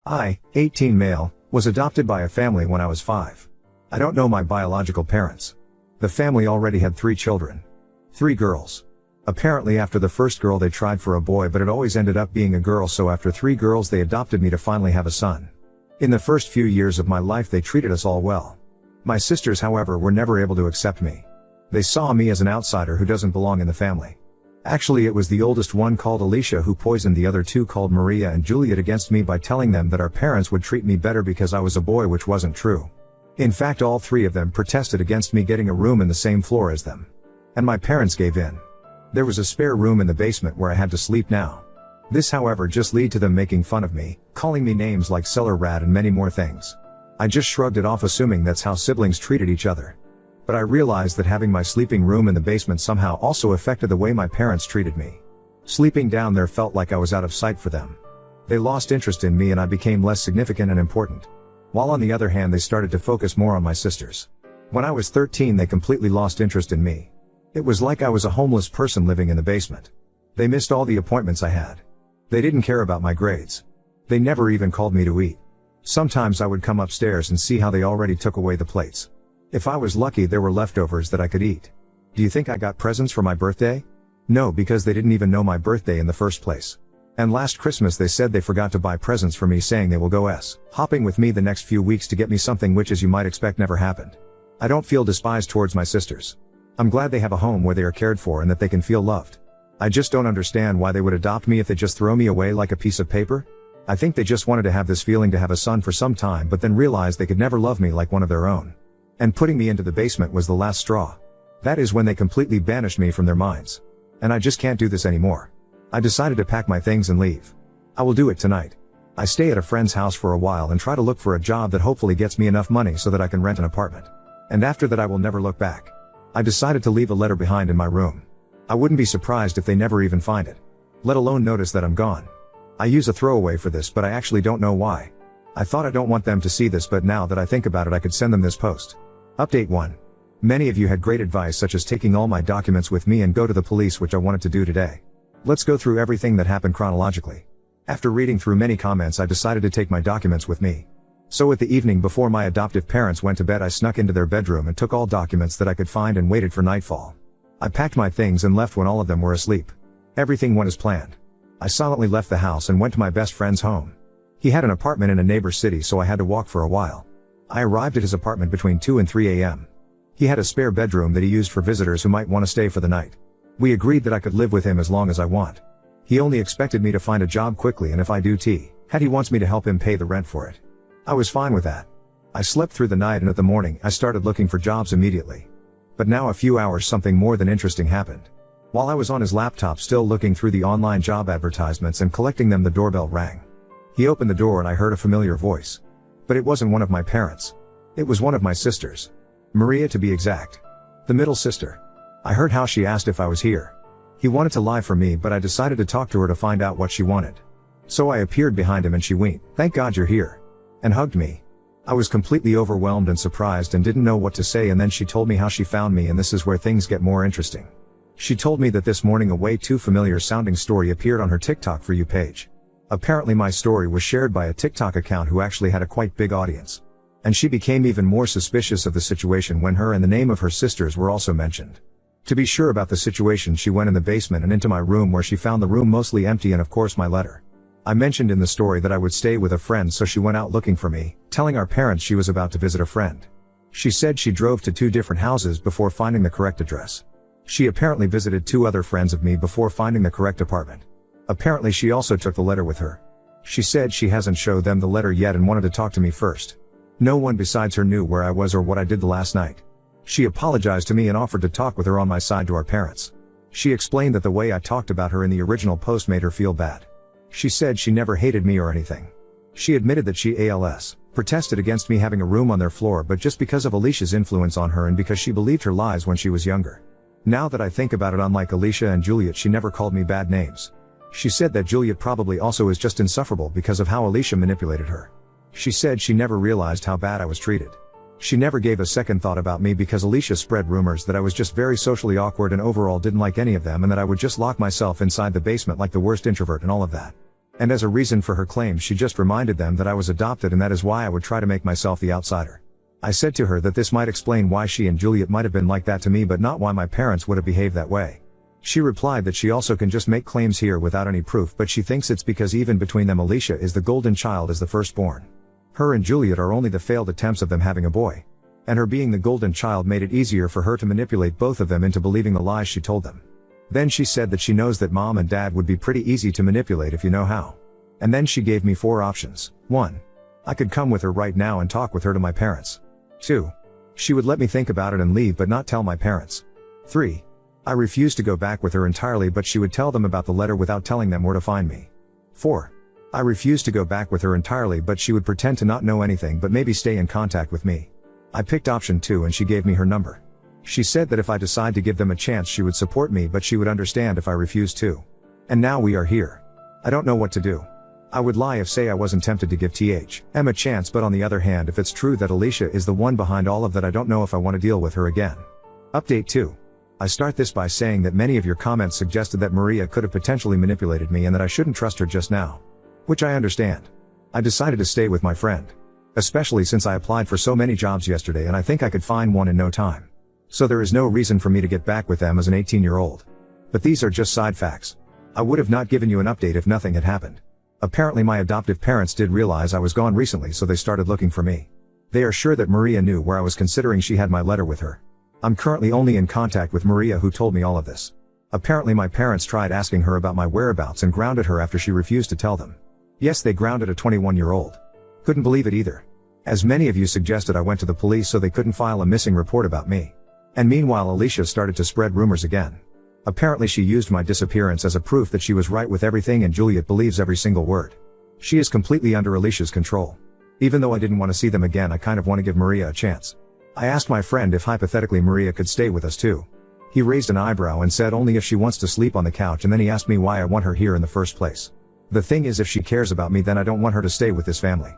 I, 18 male, was adopted by a family when I was 5. I don't know my biological parents. The family already had 3 children. 3 girls. Apparently after the first girl they tried for a boy, but it always ended up being a girl, so after 3 girls they adopted me to finally have a son. In the first few years of my life they treated us all well. My sisters, however, were never able to accept me. They saw me as an outsider who doesn't belong in the family. Actually, it was the oldest one, called Alicia, who poisoned the other 2, called Maria and Juliet, against me by telling them that our parents would treat me better because I was a boy, which wasn't true. In fact, all 3 of them protested against me getting a room in the same floor as them. And my parents gave in. There was a spare room in the basement where I had to sleep now. This, however, just led to them making fun of me, calling me names like cellar rat and many more things. I just shrugged it off, assuming that's how siblings treated each other. But I realized that having my sleeping room in the basement somehow also affected the way my parents treated me. Sleeping down there felt like I was out of sight for them. They lost interest in me and I became less significant and important. While on the other hand, they started to focus more on my sisters. When I was 13, they completely lost interest in me. It was like I was a homeless person living in the basement. They missed all the appointments I had. They didn't care about my grades. They never even called me to eat. Sometimes I would come upstairs and see how they already took away the plates. If I was lucky, there were leftovers that I could eat. Do you think I got presents for my birthday? No, because they didn't even know my birthday in the first place. And last Christmas they said they forgot to buy presents for me, saying they will go hopping with me the next few weeks to get me something, which, as you might expect, never happened. I don't feel despised towards my sisters. I'm glad they have a home where they are cared for and that they can feel loved. I just don't understand why they would adopt me if they just throw me away like a piece of paper. I think they just wanted to have this feeling to have a son for some time, but then realized they could never love me like one of their own. And putting me into the basement was the last straw. That is when they completely banished me from their minds. And I just can't do this anymore. I decided to pack my things and leave. I will do it tonight. I stay at a friend's house for a while and try to look for a job that hopefully gets me enough money so that I can rent an apartment. And after that I will never look back. I decided to leave a letter behind in my room. I wouldn't be surprised if they never even find it, let alone notice that I'm gone. I use a throwaway for this, but I actually don't know why. I thought I don't want them to see this, but now that I think about it, I could send them this post. Update 1. Many of you had great advice, such as taking all my documents with me and go to the police, which I wanted to do today. Let's go through everything that happened chronologically. After reading through many comments, I decided to take my documents with me. So at the evening before my adoptive parents went to bed, I snuck into their bedroom and took all documents that I could find and waited for nightfall. I packed my things and left when all of them were asleep. Everything went as planned. I silently left the house and went to my best friend's home. He had an apartment in a neighbor city, so I had to walk for a while. I arrived at his apartment between 2 and 3 a.m. He had a spare bedroom that he used for visitors who might want to stay for the night. We agreed that I could live with him as long as I want. He only expected me to find a job quickly, and if I do he wants me to help him pay the rent for it. I was fine with that. I slept through the night and at the morning I started looking for jobs immediately. But now a few hours something more than interesting happened. While I was on his laptop still looking through the online job advertisements and collecting them, the doorbell rang. He opened the door and I heard a familiar voice. But it wasn't one of my parents. It was one of my sisters. Maria, to be exact. The middle sister. I heard how she asked if I was here. He wanted to lie for me, but I decided to talk to her to find out what she wanted. So I appeared behind him and she winked, "Thank God you're here," and hugged me. I was completely overwhelmed and surprised and didn't know what to say, and then she told me how she found me, and this is where things get more interesting. She told me that this morning a way too familiar sounding story appeared on her TikTok For You page. Apparently my story was shared by a TikTok account who actually had a quite big audience. And she became even more suspicious of the situation when her and the name of her sisters were also mentioned. To be sure about the situation, she went in the basement and into my room, where she found the room mostly empty and of course my letter. I mentioned in the story that I would stay with a friend, so she went out looking for me, telling our parents she was about to visit a friend. She said she drove to 2 different houses before finding the correct address. She apparently visited 2 other friends of me before finding the correct apartment. Apparently she also took the letter with her. She said she hasn't showed them the letter yet and wanted to talk to me first. No one besides her knew where I was or what I did the last night. She apologized to me and offered to talk with her on my side to our parents. She explained that the way I talked about her in the original post made her feel bad. She said she never hated me or anything. She admitted that she protested against me having a room on their floor, but just because of Alicia's influence on her and because she believed her lies when she was younger. Now that I think about it, unlike Alicia and Juliet, she never called me bad names. She said that Juliet probably also is just insufferable because of how Alicia manipulated her. She said she never realized how bad I was treated. She never gave a second thought about me because Alicia spread rumors that I was just very socially awkward and overall didn't like any of them, and that I would just lock myself inside the basement like the worst introvert and all of that. And as a reason for her claims, she just reminded them that I was adopted and that is why I would try to make myself the outsider. I said to her that this might explain why she and Juliet might have been like that to me but not why my parents would have behaved that way. She replied that she also can just make claims here without any proof, but she thinks it's because even between them Alicia is the golden child as the firstborn. Her and Juliet are only the failed attempts of them having a boy. And her being the golden child made it easier for her to manipulate both of them into believing the lies she told them. Then she said that she knows that mom and dad would be pretty easy to manipulate if you know how. And then she gave me 4 options. 1. I could come with her right now and talk with her to my parents. 2. She would let me think about it and leave but not tell my parents. 3. I refused to go back with her entirely but she would tell them about the letter without telling them where to find me. 4. I refused to go back with her entirely but she would pretend to not know anything but maybe stay in contact with me. I picked option 2 and she gave me her number. She said that if I decide to give them a chance she would support me but she would understand if I refused to. And now we are here. I don't know what to do. I would lie if say I wasn't tempted to give THM a chance, but on the other hand if it's true that Alicia is the one behind all of that I don't know if I want to deal with her again. Update 2. I start this by saying that many of your comments suggested that Maria could have potentially manipulated me and that I shouldn't trust her just now. Which I understand. I decided to stay with my friend. Especially since I applied for so many jobs yesterday and I think I could find one in no time. So there is no reason for me to get back with them as an 18-year-old. But these are just side facts. I would have not given you an update if nothing had happened. Apparently my adoptive parents did realize I was gone recently so they started looking for me. They are sure that Maria knew where I was considering she had my letter with her. I'm currently only in contact with Maria who told me all of this. Apparently my parents tried asking her about my whereabouts and grounded her after she refused to tell them. Yes, they grounded a 21-year-old. Couldn't believe it either. As many of you suggested, I went to the police so they couldn't file a missing report about me. And meanwhile Alicia started to spread rumors again. Apparently she used my disappearance as a proof that she was right with everything and Juliet believes every single word. She is completely under Alicia's control. Even though I didn't want to see them again, I kind of want to give Maria a chance. I asked my friend if hypothetically Maria could stay with us too. He raised an eyebrow and said only if she wants to sleep on the couch, and then he asked me why I want her here in the first place. The thing is, if she cares about me then I don't want her to stay with this family.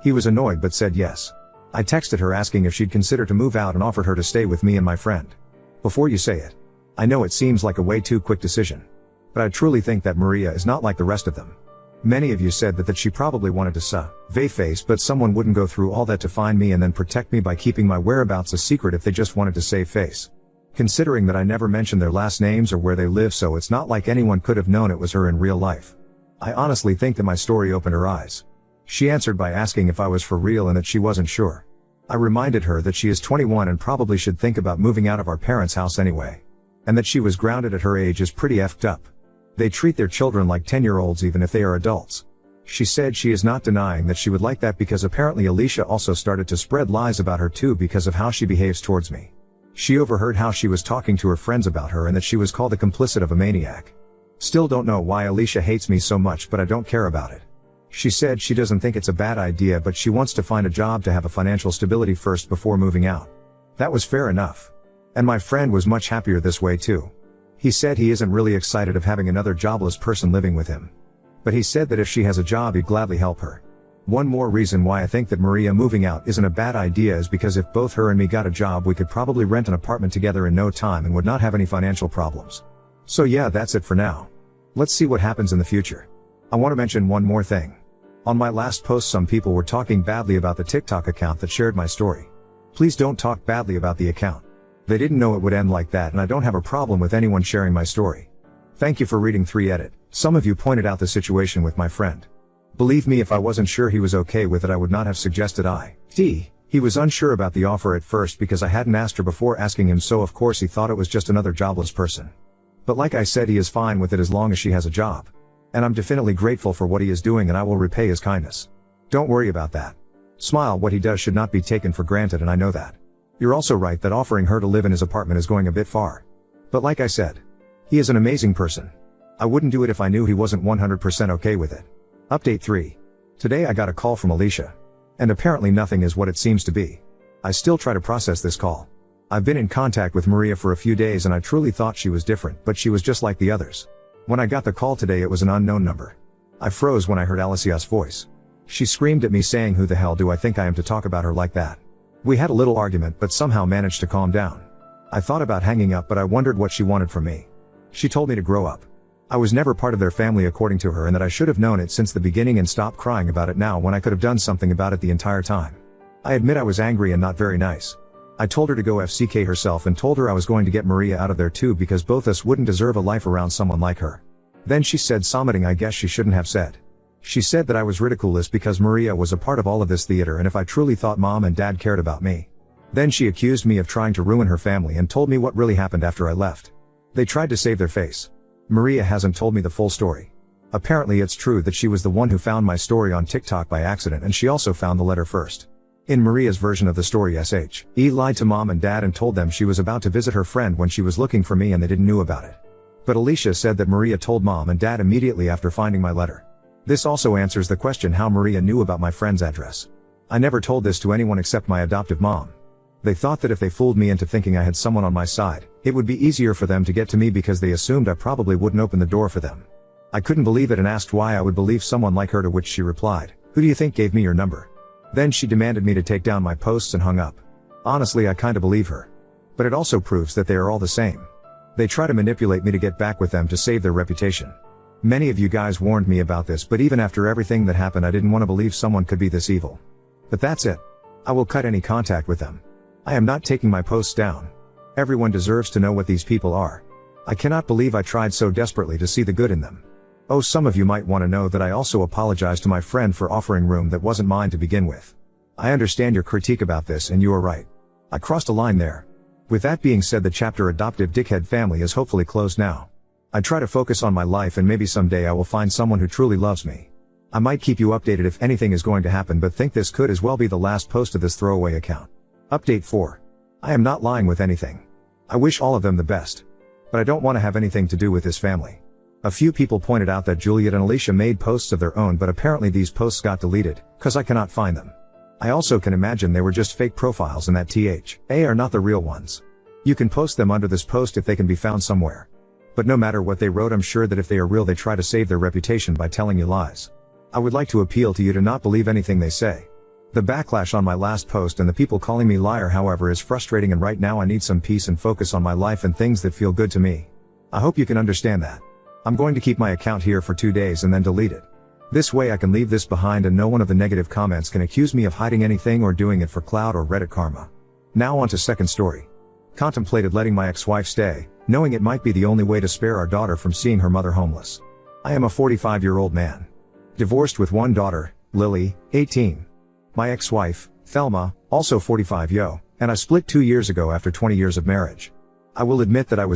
He was annoyed but said yes. I texted her asking if she'd consider to move out and offered her to stay with me and my friend. Before you say it. I know it seems like a way too quick decision. But I truly think that Maria is not like the rest of them. Many of you said that she probably wanted to save face, but someone wouldn't go through all that to find me and then protect me by keeping my whereabouts a secret if they just wanted to save face. Considering that I never mentioned their last names or where they live, so it's not like anyone could have known it was her in real life. I honestly think that my story opened her eyes. She answered by asking if I was for real and that she wasn't sure. I reminded her that she is 21 and probably should think about moving out of our parents' house anyway. And that she was grounded at her age is pretty effed up. They treat their children like 10-year-olds even if they are adults. She said she is not denying that she would like that because apparently Alicia also started to spread lies about her too because of how she behaves towards me. She overheard how she was talking to her friends about her and that she was called the complicit of a maniac. Still don't know why Alicia hates me so much, but I don't care about it. She said she doesn't think it's a bad idea, but she wants to find a job to have a financial stability first before moving out. That was fair enough. And my friend was much happier this way too. He said he isn't really excited of having another jobless person living with him. But he said that if she has a job he'd gladly help her. One more reason why I think that Maria moving out isn't a bad idea is because if both her and me got a job we could probably rent an apartment together in no time and would not have any financial problems. So yeah, that's it for now. Let's see what happens in the future. I want to mention one more thing. On my last post some people were talking badly about the TikTok account that shared my story. Please don't talk badly about the account. They didn't know it would end like that and I don't have a problem with anyone sharing my story. Thank you for reading 3 edit. Some of you pointed out the situation with my friend. Believe me, if I wasn't sure he was okay with it I would not have suggested it. He was unsure about the offer at first because I hadn't asked her before asking him, so of course he thought it was just another jobless person. But like I said, he is fine with it as long as she has a job. And I'm definitely grateful for what he is doing and I will repay his kindness. Don't worry about that. Smile, what he does should not be taken for granted and I know that. You're also right that offering her to live in his apartment is going a bit far. But like I said, he is an amazing person. I wouldn't do it if I knew he wasn't 100% okay with it. Update 3. Today I got a call from Alicia. And apparently nothing is what it seems to be. I still try to process this call. I've been in contact with Maria for a few days and I truly thought she was different, but she was just like the others. When I got the call today it was an unknown number. I froze when I heard Alicia's voice. She screamed at me saying, "Who the hell do I think I am to talk about her like that?" We had a little argument but somehow managed to calm down. I thought about hanging up but I wondered what she wanted from me. She told me to grow up. I was never part of their family according to her, and that I should have known it since the beginning and stopped crying about it now when I could have done something about it the entire time. I admit I was angry and not very nice. I told her to go FCK herself and told her I was going to get Maria out of there too because both us wouldn't deserve a life around someone like her. Then she said something I guess she shouldn't have said. She said that I was ridiculous because Maria was a part of all of this theater and if I truly thought mom and dad cared about me. Then she accused me of trying to ruin her family and told me what really happened after I left. They tried to save their face. Maria hasn't told me the full story. Apparently it's true that she was the one who found my story on TikTok by accident and she also found the letter first. In Maria's version of the story, SHE lied to mom and dad and told them she was about to visit her friend when she was looking for me and they didn't know about it. But Alicia said that Maria told mom and dad immediately after finding my letter. This also answers the question how Maria knew about my friend's address. I never told this to anyone except my adoptive mom. They thought that if they fooled me into thinking I had someone on my side, it would be easier for them to get to me because they assumed I probably wouldn't open the door for them. I couldn't believe it and asked why I would believe someone like her, to which she replied, "Who do you think gave me your number?" Then she demanded me to take down my posts and hung up. Honestly, I kinda believe her. But it also proves that they are all the same. They try to manipulate me to get back with them to save their reputation. Many of you guys warned me about this, but even after everything that happened I didn't want to believe someone could be this evil. But that's it. I will cut any contact with them. I am not taking my posts down. Everyone deserves to know what these people are. I cannot believe I tried so desperately to see the good in them. Oh, some of you might want to know that I also apologize to my friend for offering room that wasn't mine to begin with. I understand your critique about this and you are right. I crossed a line there. With that being said, the chapter Adoptive Dickhead Family is hopefully closed now. I try to focus on my life and maybe someday I will find someone who truly loves me. I might keep you updated if anything is going to happen, but think this could as well be the last post of this throwaway account. Update 4. I am not lying with anything. I wish all of them the best. But I don't want to have anything to do with this family. A few people pointed out that Juliet and Alicia made posts of their own, but apparently these posts got deleted, cause I cannot find them. I also can imagine they were just fake profiles and that THA are not the real ones. You can post them under this post if they can be found somewhere. But no matter what they wrote, I'm sure that if they are real they try to save their reputation by telling you lies. I would like to appeal to you to not believe anything they say. The backlash on my last post and the people calling me liar, however, is frustrating, and right now I need some peace and focus on my life and things that feel good to me. I hope you can understand that. I'm going to keep my account here for 2 days and then delete it. This way I can leave this behind and no one of the negative comments can accuse me of hiding anything or doing it for clout or Reddit karma. Now on to second story. Contemplated letting my ex-wife stay, knowing it might be the only way to spare our daughter from seeing her mother homeless. I am a 45-year-old man. Divorced with one daughter, Lily, 18. My ex-wife, Thelma, also 45 and I split 2 years ago after 20 years of marriage. I will admit that I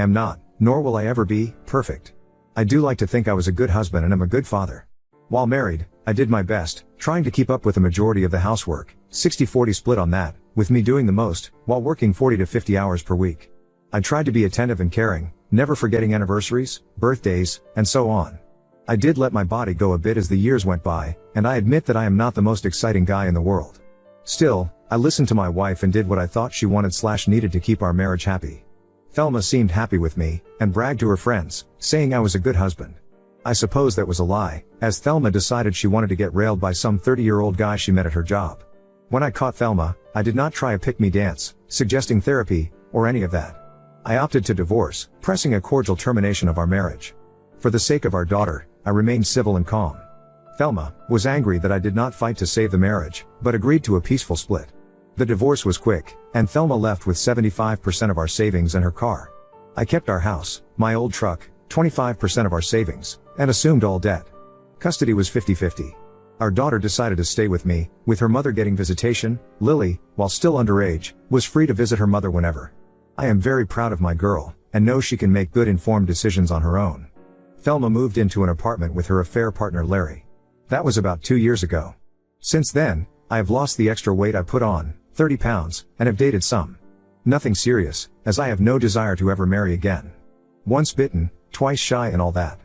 am not, nor will I ever be, perfect. I do like to think I was a good husband and am a good father. While married, I did my best, trying to keep up with the majority of the housework, 60-40 split on that, with me doing the most, while working 40 to 50 hours per week. I tried to be attentive and caring, never forgetting anniversaries, birthdays, and so on. I did let my body go a bit as the years went by, and I admit that I am not the most exciting guy in the world. Still, I listened to my wife and did what I thought she wanted/needed to keep our marriage happy. Thelma seemed happy with me, and bragged to her friends, saying I was a good husband. I suppose that was a lie, as Thelma decided she wanted to get railed by some 30-year-old guy she met at her job. When I caught Thelma, I did not try a pick-me dance, suggesting therapy, or any of that. I opted to divorce, pressing a cordial termination of our marriage. For the sake of our daughter, I remained civil and calm. Thelma was angry that I did not fight to save the marriage, but agreed to a peaceful split. The divorce was quick, and Thelma left with 75% of our savings and her car. I kept our house, my old truck, 25% of our savings, and assumed all debt. Custody was 50-50. Our daughter decided to stay with me, with her mother getting visitation. Lily, while still underage, was free to visit her mother whenever. I am very proud of my girl, and know she can make good informed decisions on her own. Thelma moved into an apartment with her affair partner Larry. That was about 2 years ago. Since then, I have lost the extra weight I put on, 30 pounds, and have dated some. Nothing serious, as I have no desire to ever marry again. Once bitten, twice shy and all that.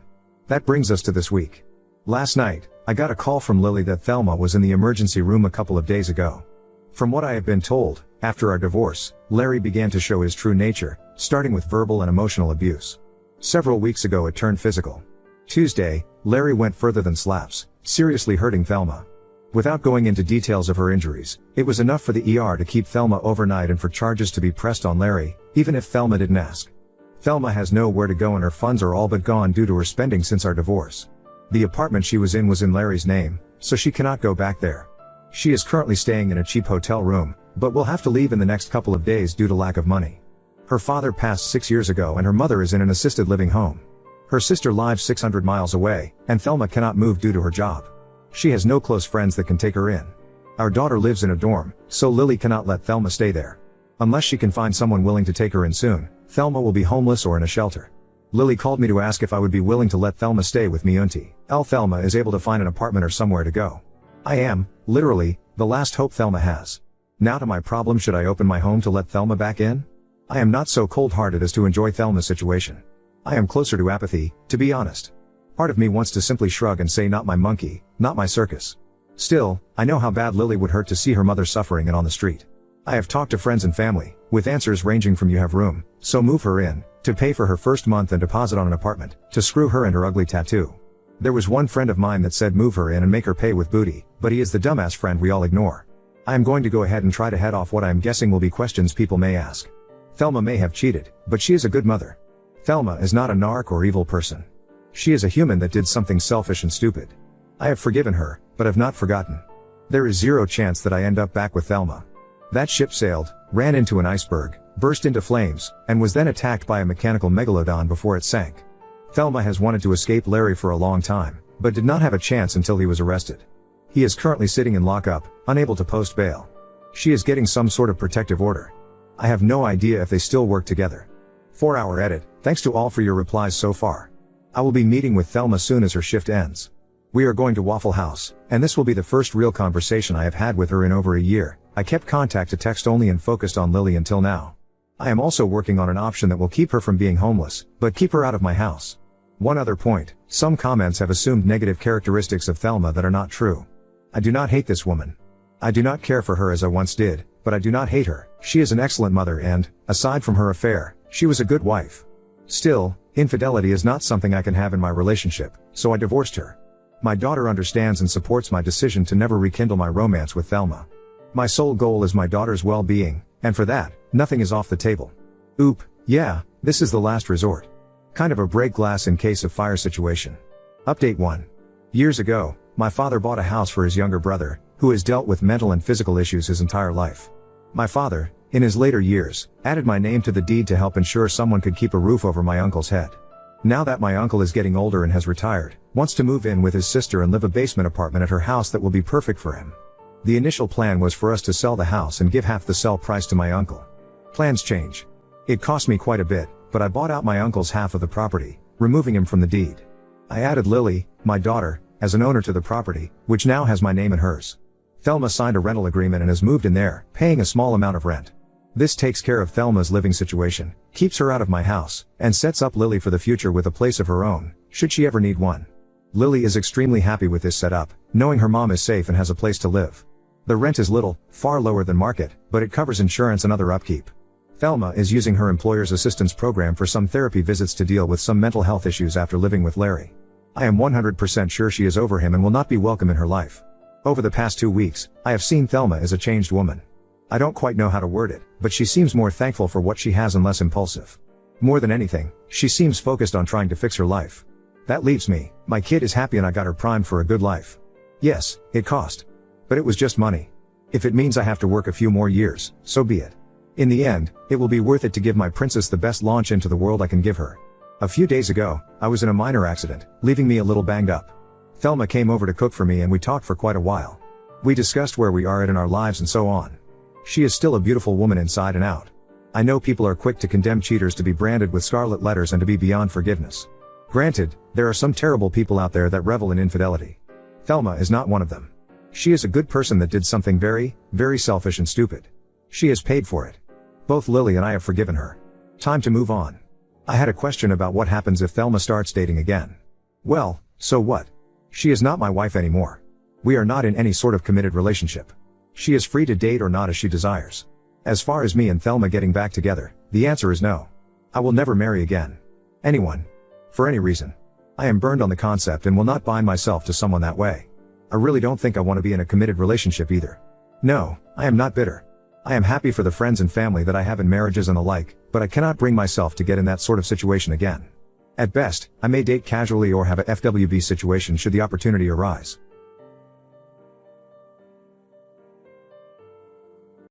That brings us to this week. Last night, I got a call from Lily that Thelma was in the emergency room a couple of days ago. From what I have been told, after our divorce, Larry began to show his true nature, starting with verbal and emotional abuse. Several weeks ago it turned physical. Tuesday, Larry went further than slaps, seriously hurting Thelma. Without going into details of her injuries, it was enough for the ER to keep Thelma overnight and for charges to be pressed on Larry, even if Thelma didn't ask. Thelma has nowhere to go and her funds are all but gone due to her spending since our divorce. The apartment she was in Larry's name, so she cannot go back there. She is currently staying in a cheap hotel room, but will have to leave in the next couple of days due to lack of money. Her father passed 6 years ago and her mother is in an assisted living home. Her sister lives 600 miles away, and Thelma cannot move due to her job. She has no close friends that can take her in. Our daughter lives in a dorm, so Lily cannot let Thelma stay there. Unless she can find someone willing to take her in soon, Thelma will be homeless or in a shelter. Lily called me to ask if I would be willing to let Thelma stay with me until Thelma is able to find an apartment or somewhere to go. I am, literally, the last hope Thelma has. Now to my problem, should I open my home to let Thelma back in? I am not so cold-hearted as to enjoy Thelma's situation. I am closer to apathy, to be honest. Part of me wants to simply shrug and say not my monkey, not my circus. Still, I know how bad Lily would hurt to see her mother suffering and on the street. I have talked to friends and family, with answers ranging from you have room, so move her in, to pay for her first month and deposit on an apartment, to screw her and her ugly tattoo. There was one friend of mine that said move her in and make her pay with booty, but he is the dumbass friend we all ignore. I am going to go ahead and try to head off what I am guessing will be questions people may ask. Thelma may have cheated, but she is a good mother. Thelma is not a narc or evil person. She is a human that did something selfish and stupid. I have forgiven her, but have not forgotten. There is zero chance that I end up back with Thelma. That ship sailed, ran into an iceberg, burst into flames, and was then attacked by a mechanical megalodon before it sank. Thelma has wanted to escape Larry for a long time, but did not have a chance until he was arrested. He is currently sitting in lockup, unable to post bail. She is getting some sort of protective order. I have no idea if they still work together. 4-hour edit, thanks to all for your replies so far. I will be meeting with Thelma soon as her shift ends. We are going to Waffle House, and this will be the first real conversation I have had with her in over a year. I kept contact to text only and focused on Lily until now. I am also working on an option that will keep her from being homeless, but keep her out of my house. One other point, some comments have assumed negative characteristics of Thelma that are not true. I do not hate this woman. I do not care for her as I once did, but I do not hate her. She is an excellent mother and, aside from her affair, she was a good wife. Still, infidelity is not something I can have in my relationship, so I divorced her. My daughter understands and supports my decision to never rekindle my romance with Thelma. My sole goal is my daughter's well-being, and for that, nothing is off the table. Oop, yeah, this is the last resort. Kind of a break glass in case of fire situation. Update 1. Years ago, my father bought a house for his younger brother, who has dealt with mental and physical issues his entire life. My father, in his later years, added my name to the deed to help ensure someone could keep a roof over my uncle's head. Now that my uncle is getting older and has retired, wants to move in with his sister and live a basement apartment at her house that will be perfect for him. The initial plan was for us to sell the house and give half the sell price to my uncle. Plans change. It cost me quite a bit, but I bought out my uncle's half of the property, removing him from the deed. I added Lily, my daughter, as an owner to the property, which now has my name and hers. Thelma signed a rental agreement and has moved in there, paying a small amount of rent. This takes care of Thelma's living situation, keeps her out of my house, and sets up Lily for the future with a place of her own, should she ever need one. Lily is extremely happy with this setup, knowing her mom is safe and has a place to live. The rent is little, far lower than market, but it covers insurance and other upkeep. Thelma is using her employer's assistance program for some therapy visits to deal with some mental health issues after living with Larry. I am 100% sure she is over him and will not be welcome in her life. Over the past 2 weeks, I have seen Thelma as a changed woman. I don't quite know how to word it, but she seems more thankful for what she has and less impulsive. More than anything, she seems focused on trying to fix her life. That leaves me, my kid is happy and I got her primed for a good life. Yes, it cost. But it was just money. If it means I have to work a few more years, so be it. In the end, it will be worth it to give my princess the best launch into the world I can give her. A few days ago, I was in a minor accident, leaving me a little banged up. Thelma came over to cook for me and we talked for quite a while. We discussed where we are at in our lives and so on. She is still a beautiful woman inside and out. I know people are quick to condemn cheaters to be branded with scarlet letters and to be beyond forgiveness. Granted, there are some terrible people out there that revel in infidelity. Thelma is not one of them. She is a good person that did something very, very selfish and stupid. She has paid for it. Both Lily and I have forgiven her. Time to move on. I had a question about what happens if Thelma starts dating again. Well, so what? She is not my wife anymore. We are not in any sort of committed relationship. She is free to date or not as she desires. As far as me and Thelma getting back together, the answer is no. I will never marry again. Anyone. For any reason. I am burned on the concept and will not bind myself to someone that way. I really don't think I want to be in a committed relationship either. No, I am not bitter. I am happy for the friends and family that I have in marriages and the like, But I cannot bring myself to get in that sort of situation again. At best, I may date casually or have a FWB situation should the opportunity arise.